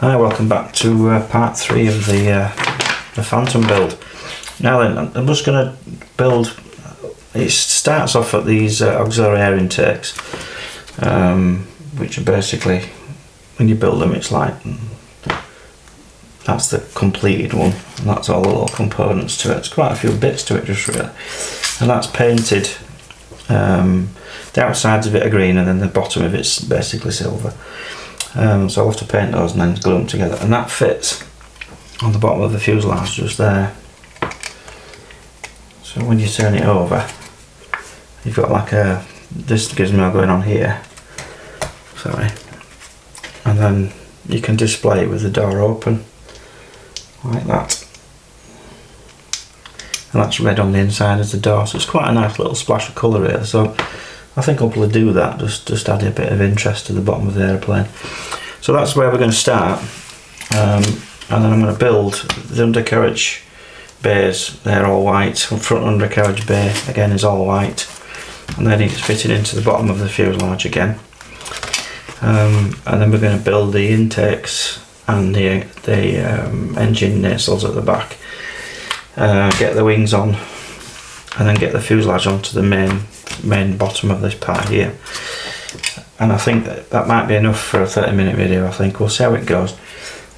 Hi, welcome back to part 3 of the Phantom build. Now then, I'm just going to build. It starts off at these auxiliary air intakes, which are basically, when you build them, it's like that's the completed one, and that's all the little components to it. It's quite a few bits to it, just really, and that's painted. The outsides of it are green, and then the bottom of it's basically silver. So I'll have to paint those and then glue them together, and that fits on the bottom of the fuselage just there. So when you turn it over, you've got like this gizmo going on here, sorry, and then you can display it with the door open like that, and that's red on the inside of the door, so it's quite a nice little splash of colour here. So I think I'll probably do that, just add a bit of interest to the bottom of the aeroplane. So that's where we're going to start, and then I'm going to build the undercarriage bays. They're all white. Front undercarriage bay again is all white, and then it's fitted into the bottom of the fuselage again. And then we're going to build the intakes and the engine nacelles at the back, get the wings on, and then get the fuselage onto the main bottom of this part here. And I think that might be enough for a 30-minute video. I think we'll see how it goes.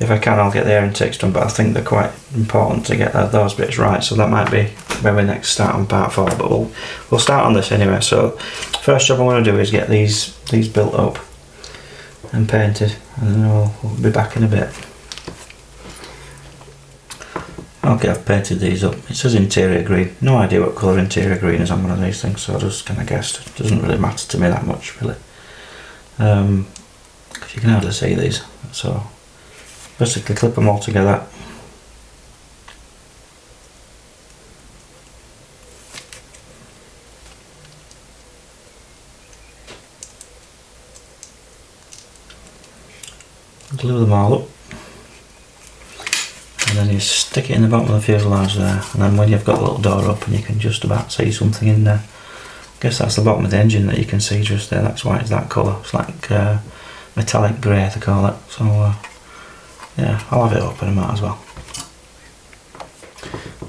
If I can, I'll get the air intakes done, but I think they're quite important to get those bits right, so that might be where we next start on part 4, but we'll start on this anyway. So first job I want to do is get these built up and painted, and then we'll be back in a bit. Okay, I've painted these up. It says interior green. No idea what colour interior green is on one of these things, so I just kind of guessed. It doesn't really matter to me that much, really. Because you can hardly see these. So basically clip them all together. Glue them all up. And then you stick it in the bottom of the fuselage there, and then when you've got the little door open, you can just about see something in there. I guess that's the bottom of the engine that you can see just there. That's why it's that colour. It's like metallic grey, they call it. So yeah, I'll have it open, I might as well.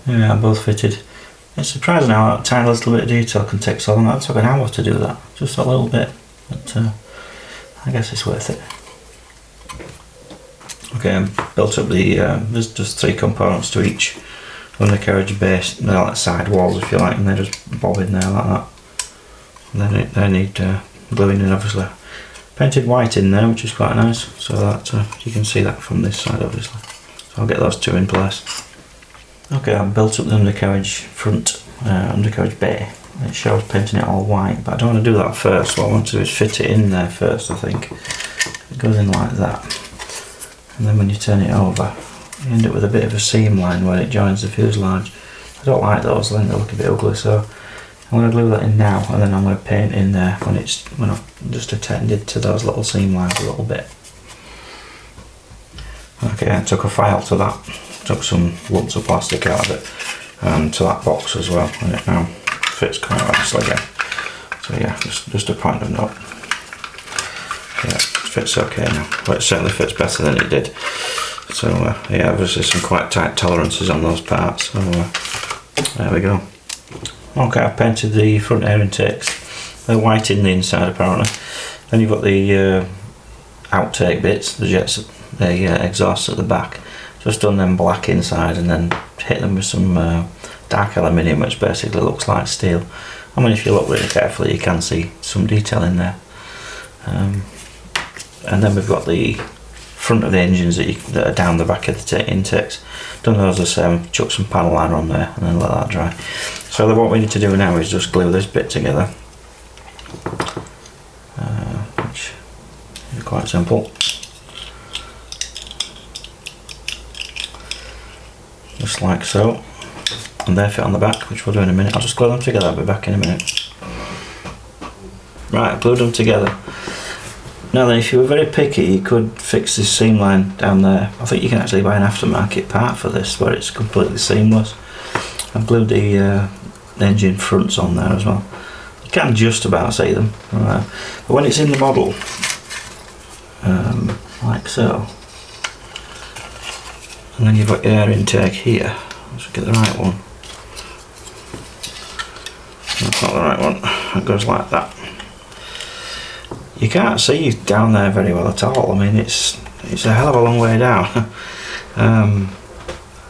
Yeah, both fitted. It's surprising how a tiny little bit of detail can take so long. That took an hour to do that, just a little bit, but I guess it's worth it. Okay, I built up the, there's just 3 components to each undercarriage base. They're like side walls, if you like, and they're just bobbing there like that. And then they need gluing in, obviously. Painted white in there, which is quite nice, so that you can see that from this side, obviously. So I'll get those 2 in place. Okay, I've built up the undercarriage front, undercarriage bay. It shows painting it all white, but I don't want to do that first. What I want to do is fit it in there first, I think. It goes in like that. And then when you turn it over, you end up with a bit of a seam line where it joins the fuselage. I don't like those, I think they look a bit ugly, so I'm going to glue that in now, and then I'm going to paint in there when I've just attended to those little seam lines a little bit. Okay, I took a file to that, took some lumps of plastic out of it, and to that box as well, and it now fits quite nicely again. So yeah, just a point of note. Yeah, it fits okay now. Well, it certainly fits better than it did. So yeah, obviously some quite tight tolerances on those parts. So there we go. Okay, I've painted the front air intakes. They're white in the inside apparently. Then you've got the outtake bits, the jets, the exhausts at the back. Just done them black inside, and then hit them with some dark aluminium, which basically looks like steel. I mean, if you look really carefully, you can see some detail in there. And then we've got the front of the engines that are down the back of the intakes. Done those the same, chuck some panel liner on there, and then let that dry. So what we need to do now is just glue this bit together, which is quite simple. Just like so. And they fit on the back, which we'll do in a minute. I'll just glue them together, I'll be back in a minute. Right, I've glued them together. Now then, if you were very picky, you could fix this seam line down there. I think you can actually buy an aftermarket part for this, where it's completely seamless. I've glued the engine fronts on there as well. You can just about see them, but when it's in the model, like so, and then you've got your air intake here. Let's get the right one. That's not the right one. It goes like that. You can't see down there very well at all. I mean, it's a hell of a long way down.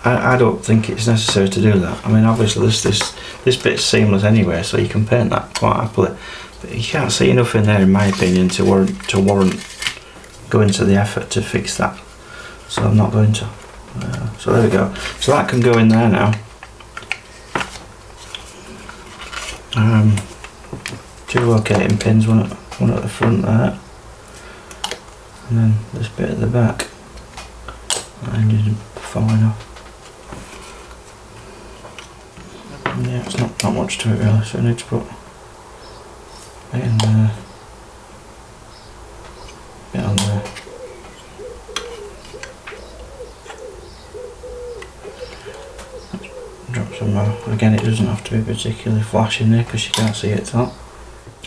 I don't think it's necessary to do that. I mean, obviously this bit's seamless anyway, so you can paint that quite happily. But you can't see enough in there, in my opinion, to warrant going to the effort to fix that. So I'm not going to. So there we go. So that can go in there now. Two locating pins, one at the front there, and then this bit at the back. And just falling off. Yeah, it's not much to it really, so I need to put it in there, bit on there. Drop some more. Again, it doesn't have to be particularly flash in there because you can't see it top.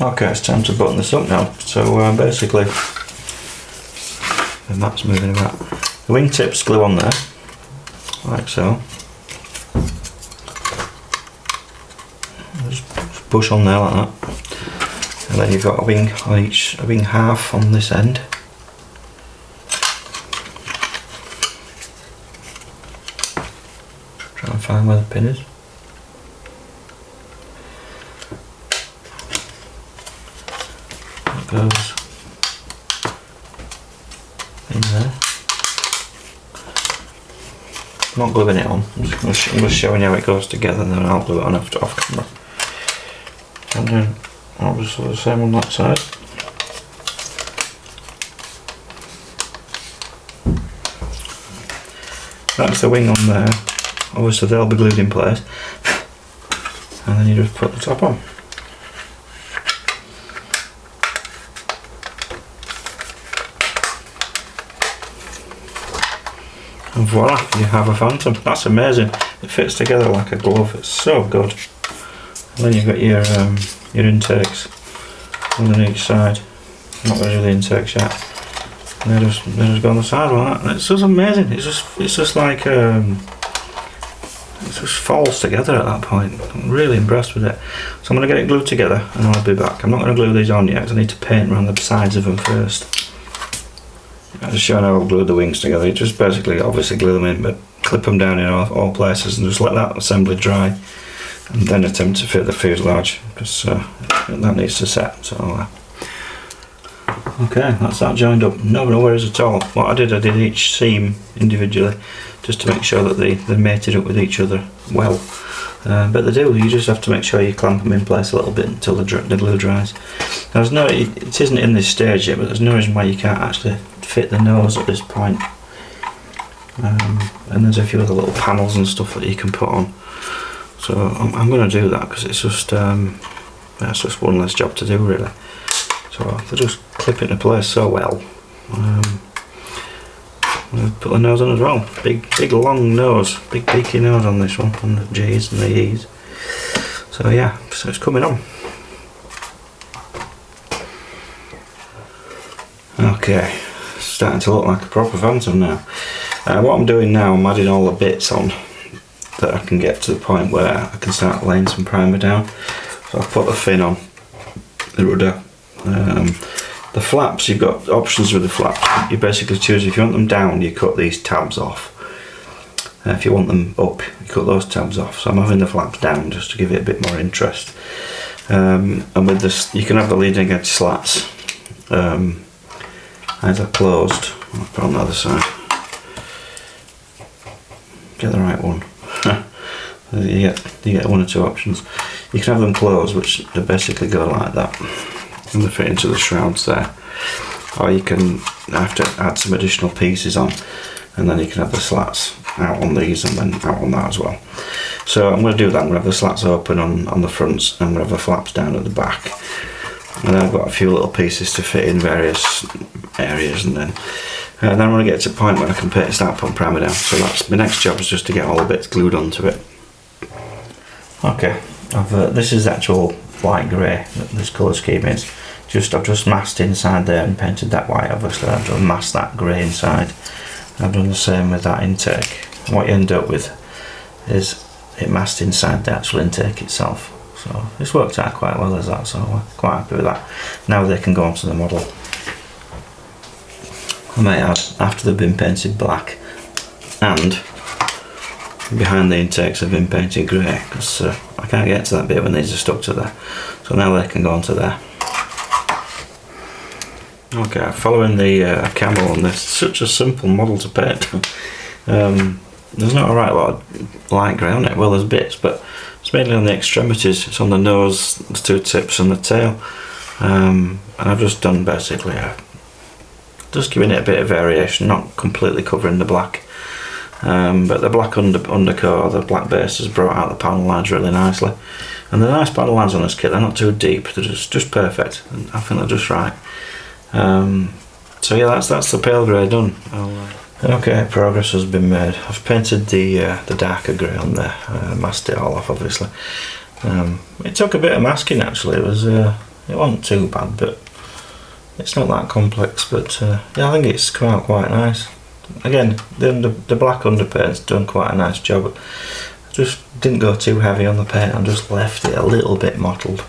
Okay, it's time to button this up now. So basically, the map's moving about. The wingtips glue on there, like so. Just push on there like that, and then you've got a wing on a wing half on this end. Try and find where the pin is. It goes in there. I'm not gluing it on. I'm just showing you how it goes together, and then I'll glue it on off camera. And then obviously the same on that side. That's the wing on there. Obviously they'll be glued in place. And then you just put the top on. And voila, you have a Phantom. That's amazing. It fits together like a glove. It's so good. And then you've got your intakes on each side. I'm not going to do the intakes yet. And they just go on the side like that. And it's just amazing. It's just like it just falls together at that point. I'm really impressed with it. So I'm going to get it glued together and I'll be back. I'm not going to glue these on yet because I need to paint around the sides of them first. I'm just showing how I'll glue the wings together. You just basically obviously glue them in, but clip them down in all places and just let that assembly dry. And then attempt to fit the fuselage because that needs to set. So okay, that's that joined up. No worries at all. What I did each seam individually just to make sure that they mated up with each other well. But they do. You just have to make sure you clamp them in place a little bit until the glue dries. Now, it isn't in this stage yet, but there's no reason why you can't actually fit the nose at this point. And there's a few other little panels and stuff that you can put on. So I'm going to do that because it's just one less job to do really. So they just clip into place so well. We'll put the nose on as well. Big long nose, big beaky nose on this one, on the G's and the E's. So yeah, so it's coming on. Okay, it's starting to look like a proper Phantom now. What I'm doing now, I'm adding all the bits on that I can get to the point where I can start laying some primer down. So I've put the fin on, the rudder, the flaps. You've got options with the flaps. You basically choose if you want them down, you cut these tabs off. If you want them up, you cut those tabs off. So I'm having the flaps down just to give it a bit more interest. And with this, you can have the leading edge slats either closed. I'll put on the other side. Get the right one. You get one or two options. You can have them closed, which they basically go like that, and they fit into the shrouds there. Or you can have to add some additional pieces on, and then you can have the slats out on these and then out on that as well. So I'm going to do that. I'm going to have the slats open on the fronts, and I'm going to have the flaps down at the back. And then I've got a few little pieces to fit in various areas, and then I want to get to a point where I can start putting primer down. So that's my next job, is just to get all the bits glued onto it. Okay, this is the actual light grey that this colour scheme is. I've just masked inside there and painted that white. Obviously I've just masked that grey inside. I've done the same with that intake. And what you end up with is it masked inside the actual intake itself. So it's worked out quite well as that, so we're quite happy with that. Now they can go onto the model. I might add, after they've been painted black and behind the intakes have been painted grey, because I can't get to that bit when these are stuck to there. So now they can go onto there. Okay, following the camel on this, it's such a simple model to paint. There's not a right lot of light grey on it. Well, there's bits, but it's mainly on the extremities. It's on the nose, the two tips and the tail. And I've just done basically just giving it a bit of variation, not completely covering the black. But the black undercoat, or the black base, has brought out the panel lines really nicely. And the nice panel lines on this kit, they're not too deep, they're just perfect. And I think they're just right. So yeah, that's the pale grey done. Okay, progress has been made. I've painted the darker grey on there, masked it all off obviously. It took a bit of masking actually. It wasn't too bad, but it's not that complex. But yeah, I think it's come out quite nice. Again, the black underpaint's done quite a nice job. I just didn't go too heavy on the paint. I just left it a little bit mottled.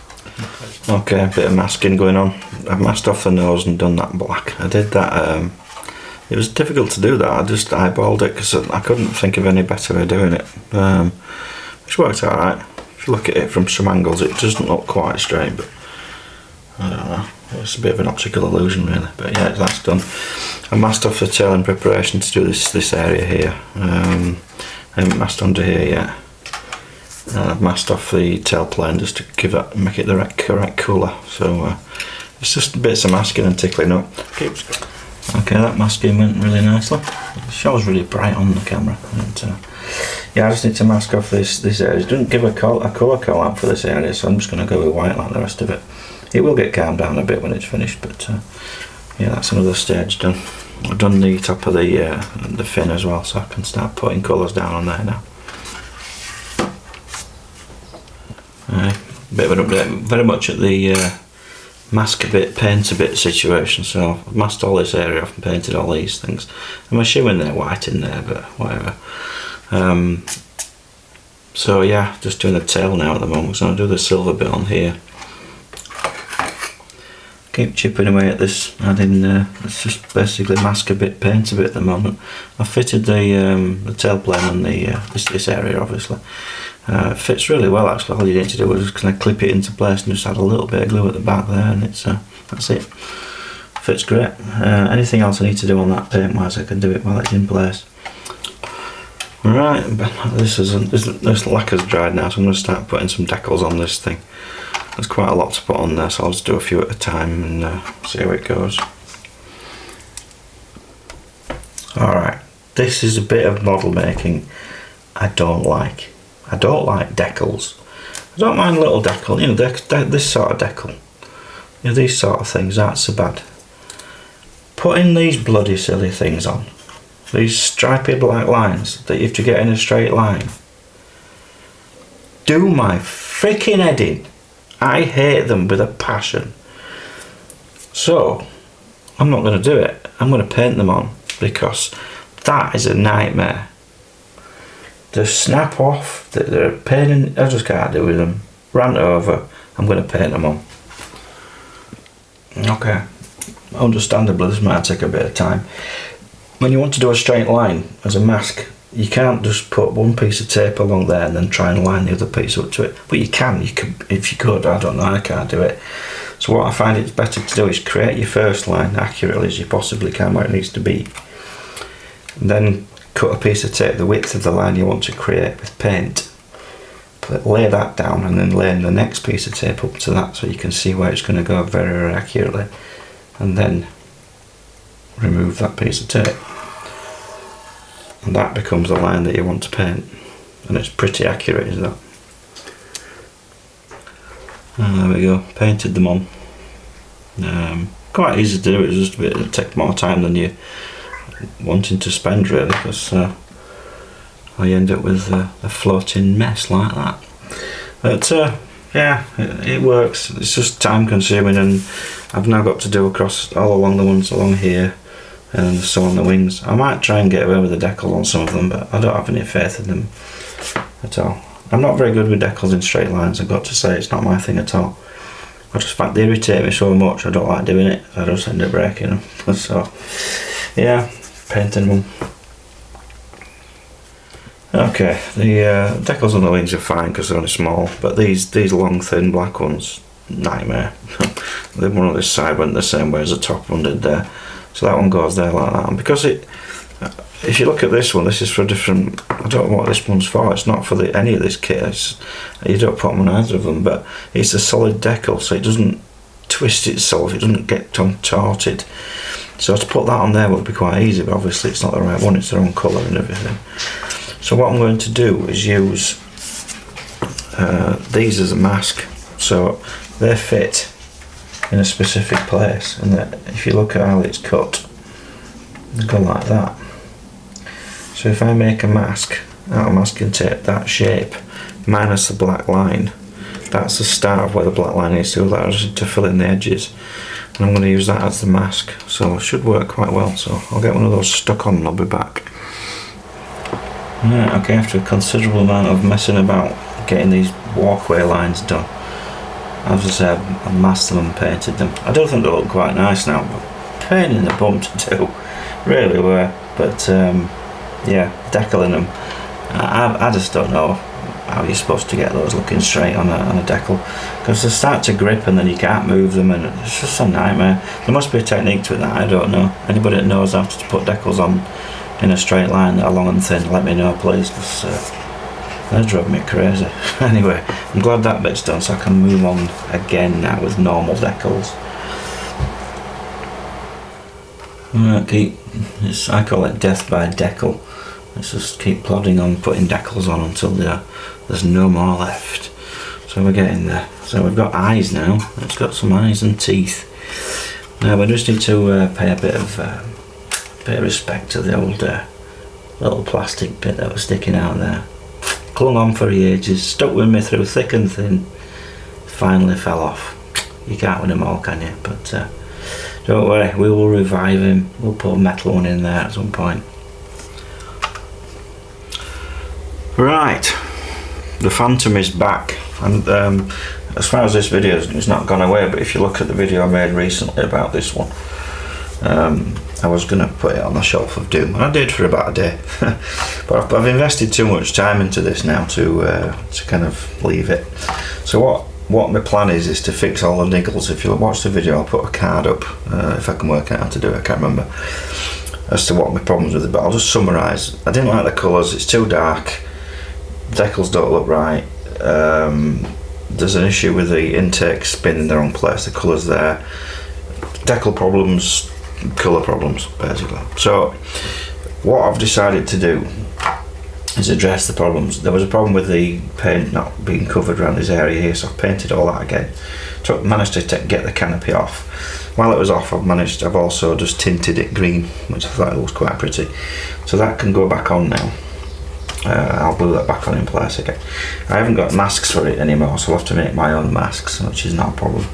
Okay, a bit of masking going on. I've masked off the nose and done that black. I did that. It was difficult to do that. I just eyeballed it because I couldn't think of any better way of doing it. Which worked out right. If you look at it from some angles, it doesn't look quite straight, but I don't know. It's a bit of an optical illusion, really. But yeah, that's done. I masked off the tail in preparation to do this area here. I haven't masked under here yet. I've masked off the tail plane just to make it the correct colour. So it's just bits of masking and tickling up. Okay, that masking went really nicely. It shows really bright on the camera. And, yeah, I just need to mask off this area. It doesn't give a colour call out for this area, so I'm just going to go with white like the rest of it. It will get calmed down a bit when it's finished, but yeah, that's another stage done. I've done the top of the fin as well, so I can start putting colours down on there now. Bit of an update, very much at the mask a bit, paint a bit situation. So I've masked all this area off and painted all these things. I'm assuming they're white in there, but whatever. So yeah, just doing the tail now at the moment, so I'll do the silver bit on here. Keep chipping away at this, adding, it's just basically mask a bit, paint a bit at the moment. I've fitted the tail plane on this area obviously. It fits really well actually. All you need to do is just kind of clip it into place and just add a little bit of glue at the back there, and that's it. Fits great. Anything else I need to do on that paint wise, I can do it while it's in place. Right, this lacquer's dried now, so I'm going to start putting some decals on this thing. There's quite a lot to put on there, so I'll just do a few at a time and see how it goes. Alright, this is a bit of model making I don't like. I don't like decals. I don't mind little decal, you know, this sort of decal. You know, these sort of things aren't so bad. Putting these bloody silly things on, these stripy black lines that you have to get in a straight line, do my freaking head in. I hate them with a passion. So, I'm not going to do it. I'm going to paint them on, because that is a nightmare. They snap off, they're a pain in, I just can't do with them. Rant over, I'm going to paint them on. Okay, understandably this might take a bit of time. When you want to do a straight line as a mask, you can't just put one piece of tape along there and then try and line the other piece up to it. But you can if you could, I don't know, I can't do it. So what I find it's better to do is create your first line accurately as you possibly can where it needs to be. And then cut a piece of tape the width of the line you want to create with paint. Lay that down and then lay the next piece of tape up to that so you can see where it's going to go very, very accurately. And then remove that piece of tape. And that becomes the line that you want to paint. And it's pretty accurate, isn't it? And there we go, painted them on. Quite easy to do, it's just a bit, it'll take more time than you wanting to spend really, because I end up with a floating mess like that. But yeah, it works. It's just time consuming, and I've now got to do across all along the ones along here, and so on the wings. I might try and get away with the decals on some of them, but I don't have any faith in them at all. I'm not very good with decals in straight lines, I've got to say. It's not my thing at all. I just find they irritate me so much, I don't like doing it. I just end up breaking them. So yeah, painting them. Okay, the decals on the wings are fine because they're only small, but these long thin black ones, nightmare. The one on this side went the same way as the top one did there, so that one goes there like that. And because if you look at this one, this is for a different, I don't know what this one's for. It's not for any of this kit. You don't put them on either of them, but it's a solid decal, so it doesn't twist itself, it doesn't get contorted. So to put that on there would be quite easy, but obviously it's not the right one, it's their own colour and everything. So what I'm going to do is use these as a mask, so they fit in a specific place, and that if you look at how it's cut, they go like that. So if I make a mask out of masking tape that shape minus the black line, that's the start of where the black line is, so that I just need to fill in the edges, and I'm going to use that as the mask, so it should work quite well. So I'll get one of those stuck on and I'll be back. Right, okay, after a considerable amount of messing about getting these walkway lines done, as I said, I've masked them and painted them. I do think they look quite nice now, but pain in the bum to do, really were. But yeah, decaling them, I just don't know how you're supposed to get those looking straight on a decal, because they start to grip and then you can't move them, and it's just a nightmare. There must be a technique to it that I don't know. Anybody that knows how to put decals on in a straight line that are long and thin, let me know please, because that drove me crazy. Anyway, I'm glad that bit's done, so I can move on again now with normal decals. Okay, I call it death by decal. Let's just keep plodding on, putting decals on until there's no more left. So we're getting there. So we've got eyes now. It's got some eyes and teeth. Now we just need to pay a bit of respect to the old little plastic bit that was sticking out there. Clung on for ages, stuck with me through thick and thin, finally fell off. You can't win them all, can you? But don't worry, we will revive him. We'll put a metal one in there at some point. Right, the Phantom is back, and as far as this video it's not gone away, but if you look at the video I made recently about this one, I was going to put it on the shelf of doom, and I did for about a day. But I've invested too much time into this now to kind of leave it. So what my plan is to fix all the niggles. If you watch the video, I'll put a card up if I can work out how to do it. I can't remember as to what my problems with it, but I'll just summarise. I didn't like the colours, it's too dark, decals don't look right, there's an issue with the intakes being in the wrong place, the colours there, decal problems, colour problems basically. So what I've decided to do is address the problems. There was a problem with the paint not being covered around this area here, so I've painted all that again. So managed to get the canopy off. While it was off, I've also just tinted it green, which I thought it was quite pretty. So that can go back on now. I'll glue that back on in place again. I haven't got masks for it anymore, so I'll have to make my own masks, which is not a problem.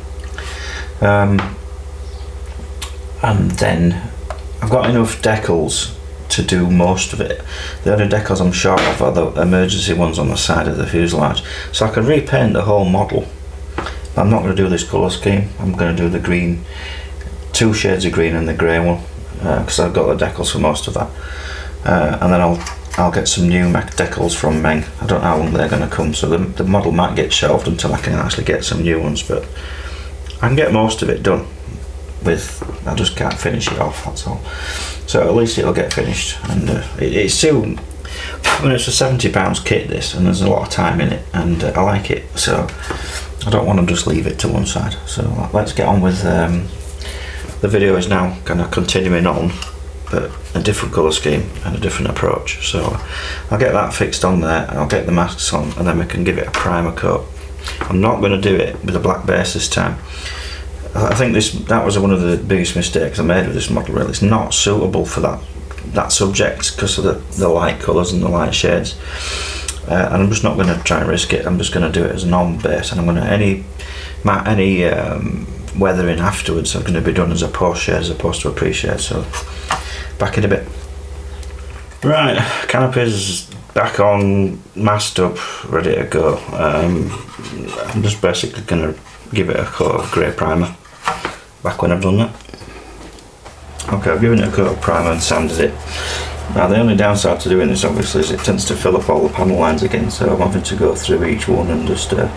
And then I've got enough decals to do most of it. The only decals I'm short of are the emergency ones on the side of the fuselage, so I can repaint the whole model. But I'm not going to do this colour scheme. I'm going to do the green, 2 shades of green and the grey one, because I've got the decals for most of that. And then I'll get some new decals from Meng. I don't know how long they're going to come, so the model might get shelved until I can actually get some new ones, but I can get most of it done. I just can't finish it off, that's all. So at least it'll get finished, and it's still, I mean, it's a £70 kit this, and there's a lot of time in it, and I like it, so I don't want to just leave it to one side. So let's get on with the video. Is now kind of continuing on, but a different colour scheme and a different approach. So I'll get that fixed on there, and I'll get the masks on, and then we can give it a primer coat. I'm not going to do it with a black base this time. I think that was one of the biggest mistakes I made with this model. Really, it's not suitable for that subject because of the light colours and the light shades. And I'm just not going to try and risk it. I'm just going to do it as a normal base, and I'm going to any weathering afterwards are going to be done as a post shade as opposed to a pre-shade. So back in a bit. Right, canopy's back on, masked up, ready to go. I'm just basically going to give it a coat of grey primer back when I've done that. Okay, I've given it a coat of primer and sanded it. Now the only downside to doing this obviously is it tends to fill up all the panel lines again, so I'm having to go through each one and just I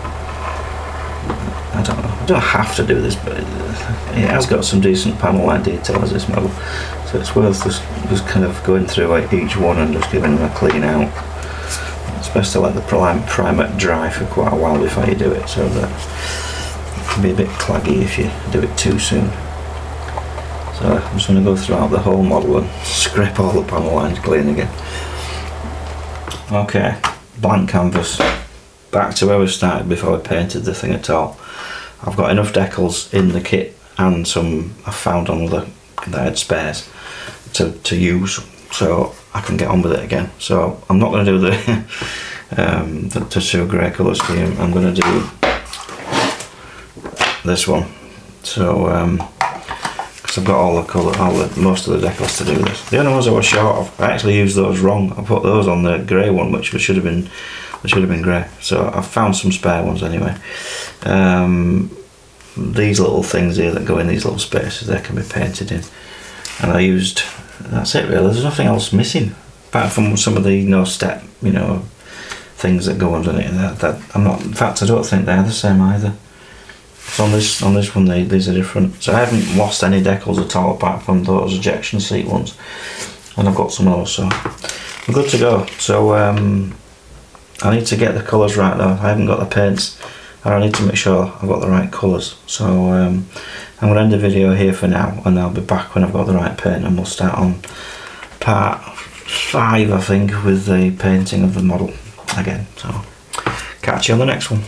don't know, I don't have to do this, but it has got some decent panel line detail as this model, so it's worth just kind of going through each one and just giving them a clean out. It's best to let the primer dry for quite a while before you do it, so that it can be a bit claggy if you do it too soon. So I'm just going to go throughout the whole model and scrape all the panel lines clean again. Okay, blank canvas. Back to where we started before we painted the thing at all. I've got enough decals in the kit and some I found on that I had spares to use, so I can get on with it again. So I'm not going to do the two grey colour scheme. I'm going to do this one. So because I've got all the colour, most of the decals to do this. The only ones I was short of, I actually used those wrong. I put those on the grey one, which should have been grey. So I've found some spare ones anyway. These little things here that go in these little spaces, they can be painted in. And I used, that's it really. There's nothing else missing apart from some of the no step, things that go underneath that. I'm not. In fact, I don't think they're the same either. So on this one, these are different. So I haven't lost any decals at all apart from those ejection seat ones, and I've got some of those, so I'm good to go. So I need to get the colours right though. I haven't got the paints, and I need to make sure I've got the right colours. So I'm going to end the video here for now, and I'll be back when I've got the right paint, and we'll start on part 5, I think, with the painting of the model again. So catch you on the next one.